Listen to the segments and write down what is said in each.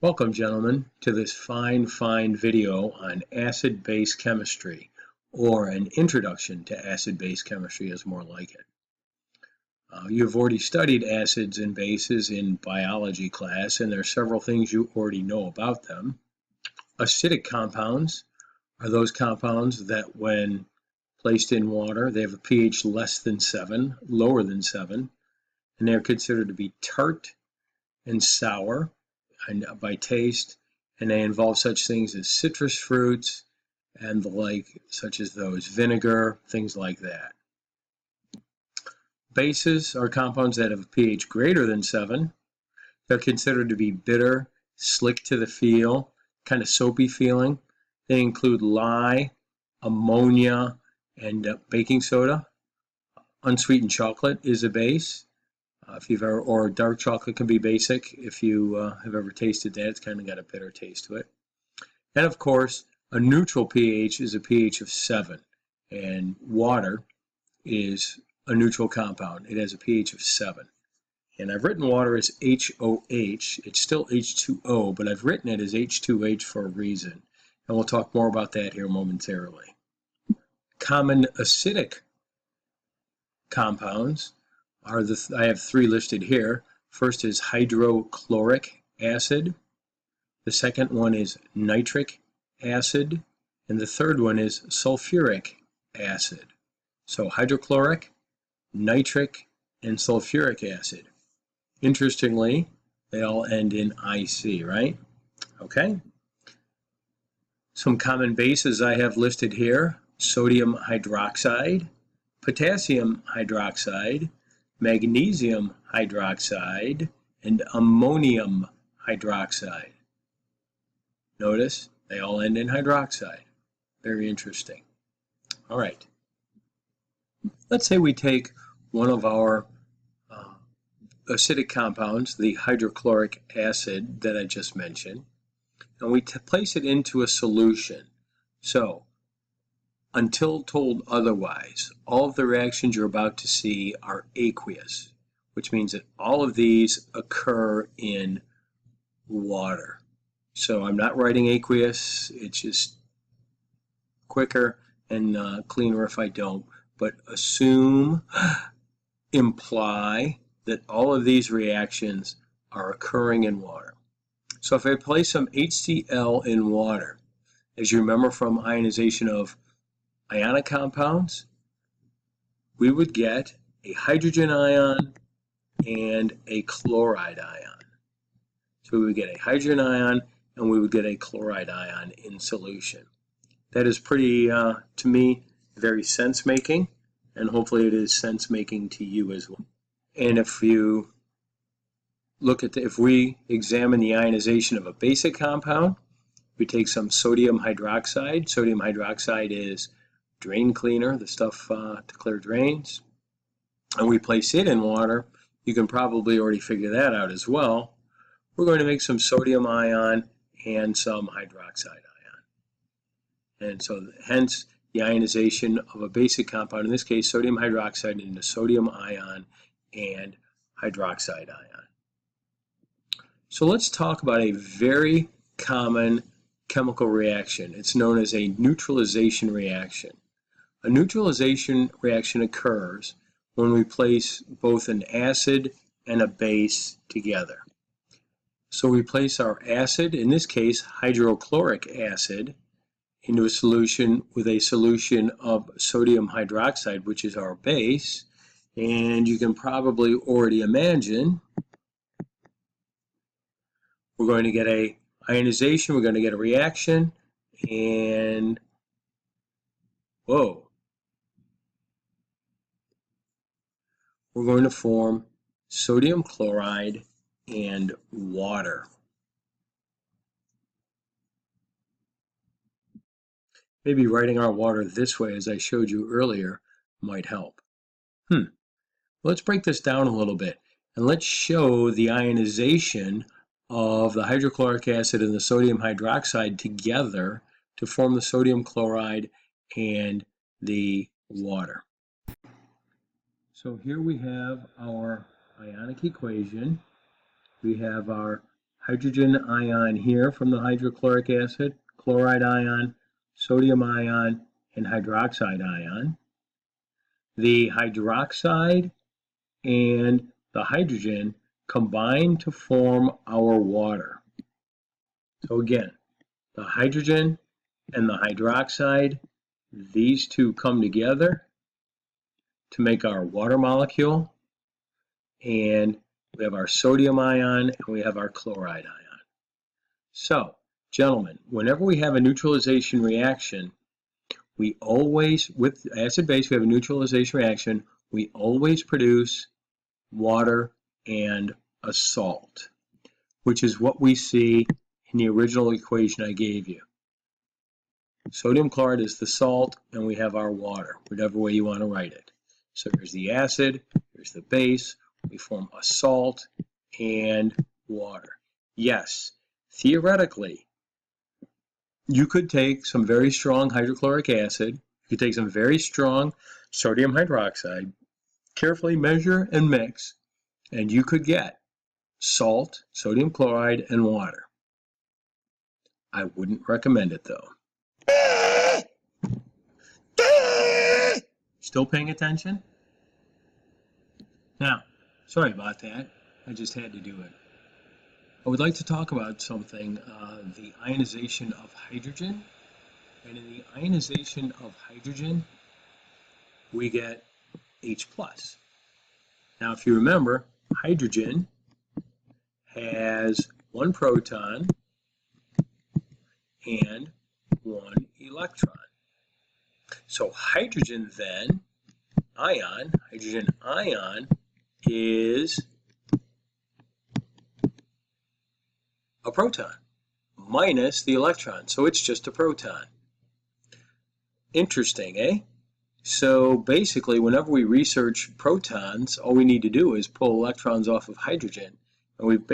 Welcome, gentlemen, to this fine video on acid-base chemistry, or an introduction to acid-base chemistry is more like it. You've already studied acids and bases in biology class, and there are several things you already know about them. Acidic compounds are those compounds that when placed in water, they have a pH less than 7, lower than 7, and they're considered to be tart and sour and by taste, and they involve such things as citrus fruits and the like, such as those vinegar, things like that. Bases are compounds that have a pH greater than 7. They're considered to be bitter, slick to the feel, kind of soapy feeling. They include lye, ammonia, and baking soda. Unsweetened chocolate is a base. If you've ever, or dark chocolate can be basic. If you have ever tasted that, it's kind of got a bitter taste to it. And of course, a neutral pH is a pH of 7, and water is a neutral compound. It has a pH of 7. And I've written water as HOH. It's still H2O, but I've written it as H2H for a reason. And we'll talk more about that here momentarily. Common acidic compounds are I have 3 listed here. First is hydrochloric acid. The second one is nitric acid. And the third one is sulfuric acid. So hydrochloric, nitric, and sulfuric acid. Interestingly, they all end in IC, right? Okay. Some common bases I have listed here: sodium hydroxide, potassium hydroxide, magnesium hydroxide, and ammonium hydroxide. Notice they all end in hydroxide. Very interesting. All right. Let's say we take one of our acidic compounds, the hydrochloric acid that I just mentioned, and we place it into a solution. So, until told otherwise, all of the reactions you're about to see are aqueous, which means that all of these occur in water. So I'm not writing aqueous, it's just quicker and cleaner if I don't, but assume, imply that all of these reactions are occurring in water. So if I place some HCl in water, as you remember from ionization of ionic compounds, we would get a hydrogen ion and a chloride ion. So we would get a hydrogen ion and we would get a chloride ion in solution. That is pretty, to me, very sense-making, and hopefully it is sense-making to you as well. And if you look at if we examine the ionization of a basic compound, we take some sodium hydroxide. Sodium hydroxide is drain cleaner, the stuff to clear drains, and we place it in water. You can probably already figure that out as well. We're going to make some sodium ion and some hydroxide ion. And so hence the ionization of a basic compound, in this case sodium hydroxide, into sodium ion and hydroxide ion. So let's talk about a very common chemical reaction. It's known as a neutralization reaction. A neutralization reaction occurs when we place both an acid and a base together. So we place our acid, in this case hydrochloric acid, into a solution with a solution of sodium hydroxide, which is our base, and you can probably already imagine we're going to get a ionization, we're going to get a reaction, and whoa, we're going to form sodium chloride and water. Maybe writing our water this way, as I showed you earlier, might help. Let's break this down a little bit, and let's show the ionization of the hydrochloric acid and the sodium hydroxide together to form the sodium chloride and the water. So here we have our ionic equation. We have our hydrogen ion here from the hydrochloric acid, chloride ion, sodium ion, and hydroxide ion. The hydroxide and the hydrogen combine to form our water. So again, the hydrogen and the hydroxide, these two come together to make our water molecule, and we have our sodium ion and we have our chloride ion. So, gentlemen, whenever we have a neutralization reaction, we always, with acid-base, we have a neutralization reaction, we always produce water and a salt, which is what we see in the original equation I gave you. Sodium chloride is the salt, and we have our water, whatever way you want to write it. So here's the acid, here's the base, we form a salt and water. Yes, theoretically, you could take some very strong hydrochloric acid, you could take some very strong sodium hydroxide, carefully measure and mix, and you could get salt, sodium chloride, and water. I wouldn't recommend it though. Still paying attention? Now, sorry about that. I just had to do it. I would like to talk about something, the ionization of hydrogen. And in the ionization of hydrogen, we get H+. Now, if you remember, hydrogen has one proton and one electron. So hydrogen then, hydrogen ion is a proton minus the electron. So it's just a proton. Interesting, eh? So basically, whenever we research protons, all we need to do is pull electrons off of hydrogen, and we've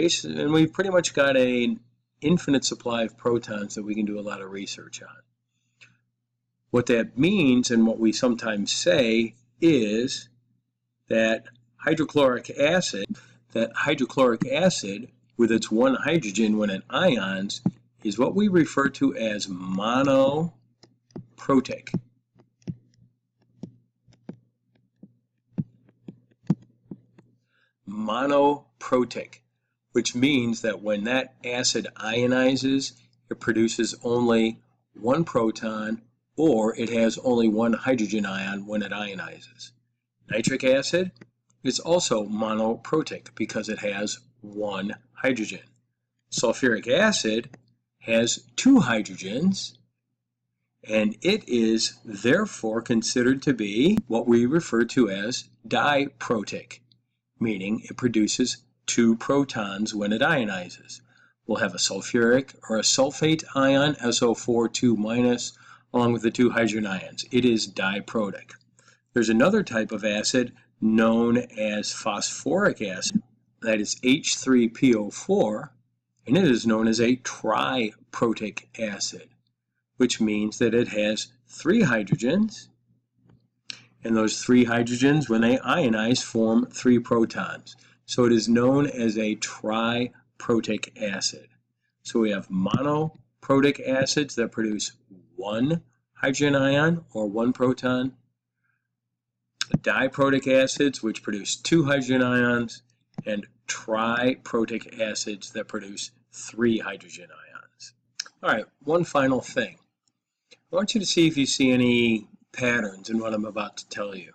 pretty much got an infinite supply of protons that we can do a lot of research on. What that means, and what we sometimes say, is that hydrochloric acid with its one hydrogen when it ions is what we refer to as monoprotic. Monoprotic, which means that when that acid ionizes, it produces only one proton, or it has only one hydrogen ion when it ionizes. Nitric acid is also monoprotic because it has one hydrogen. Sulfuric acid has two hydrogens, and it is therefore considered to be what we refer to as diprotic, meaning it produces two protons when it ionizes. We'll have a sulfuric or a sulfate ion, SO4 2-, along with the two hydrogen ions. It is diprotic. There's another type of acid known as phosphoric acid, that is H3PO4, and it is known as a triprotic acid, which means that it has three hydrogens, and those three hydrogens, when they ionize, form three protons. So it is known as a triprotic acid. So we have monoprotic acids that produce one hydrogen ion or one proton, diprotic acids which produce two hydrogen ions, and triprotic acids that produce three hydrogen ions. All right, one final thing. I want you to see if you see any patterns in what I'm about to tell you.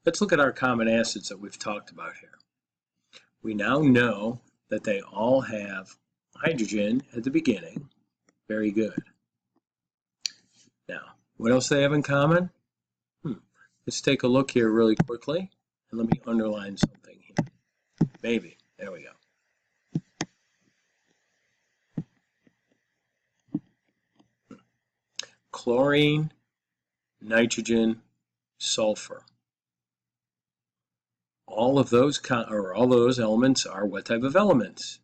Let's look at our common acids that we've talked about here. We now know that they all have hydrogen at the beginning. Very good. Now, what else do they have in common? Let's take a look here really quickly, and let me underline something here. Maybe. There we go. Chlorine, nitrogen, sulfur. All of those elements are what type of elements?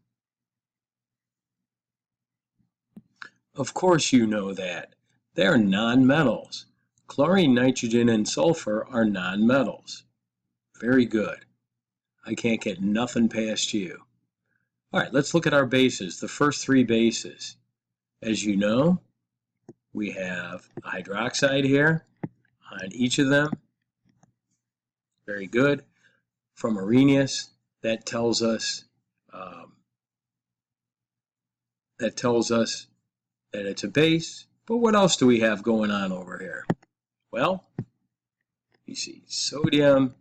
Of course you know that. They are nonmetals. Chlorine, nitrogen, and sulfur are nonmetals. Very good. I can't get nothing past you. All right, let's look at our bases, the first three bases. As you know, we have a hydroxide here on each of them. Very good. From Arrhenius, that tells us that it's a base. But what else do we have going on over here? Well, we see sodium,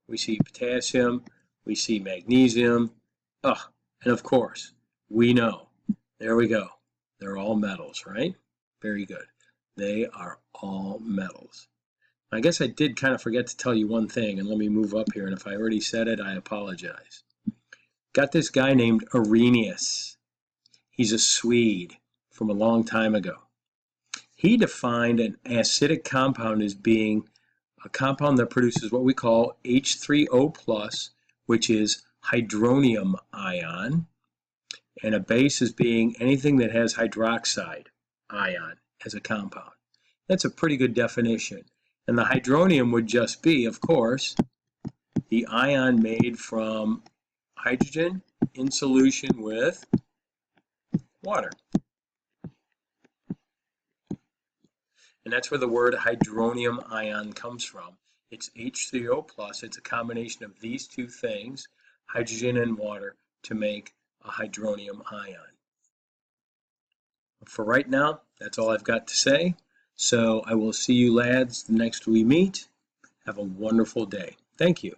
we see potassium, we see magnesium. And of course, we know. There we go. They're all metals, right? Very good. They are all metals. I guess I did kind of forget to tell you one thing, and let me move up here, and if I already said it, I apologize. Got this guy named Arrhenius. He's a Swede from a long time ago. He defined an acidic compound as being a compound that produces what we call H3O+, which is hydronium ion, and a base as being anything that has hydroxide ion as a compound. That's a pretty good definition. And the hydronium would just be, of course, the ion made from hydrogen in solution with water. And that's where the word hydronium ion comes from. It's H3O+. It's a combination of these two things, hydrogen and water, to make a hydronium ion. For right now, that's all I've got to say. So I will see you lads the next we meet. Have a wonderful day. Thank you.